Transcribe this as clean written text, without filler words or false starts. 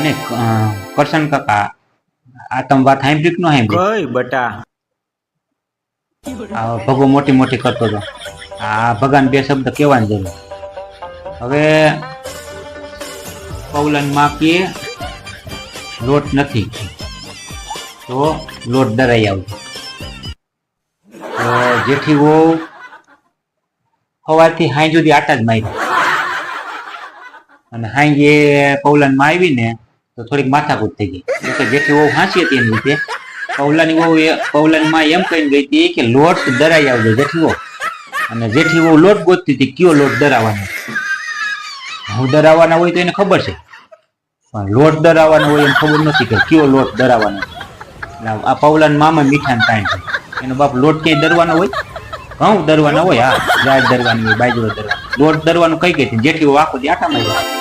અને કરશન કાકા આ તમે વાત સાંભળી કે ન સાંભળી? કઈ બટા આ ભગો મોટી મોટી કરતો હતો. આ ભગાન બે શબ્દ કહેવાની જરૂર. હવે પૌલન માં કે લોટ નથી તો લોટ દરાઈ આવજો. તો જેઠી વહુ સવારથી હાઈ સુધી આટા જ માર્યા અને હાઈ પૌલન માં આવી ને તો થોડીક માથાકૂટ થઈ ગઈ. એટલે જેઠી વહુ હાંસી હતી એની રીતે પૌલાની વહુ પૌલન માં એમ કહીને ગઈ હતી કે લોટ દરાઈ આવજો જેઠી વહુ. અને જેઠી વહુ લોટ ગોતતી હતી કયો લોટ દરાવવાનો. હું દરાવવાના હોય તો એને ખબર છે, પણ લોટ દરાવવાનો હોય એને ખબર નથી કે કયો લોટ દરાવવાનો. આ પૌલન મામા મીઠા ને કાંઈ છે એનો બાપ લોટ ક્યાંય દરવાનો હોય? ઘઉં દરવાના હોય. હા, ગાય દરવાની હોય, બાજરો દરવાનો. લોટ દરવાનું કઈ ગઈ જેઠી વહુ આખો દી આટા માર્યા.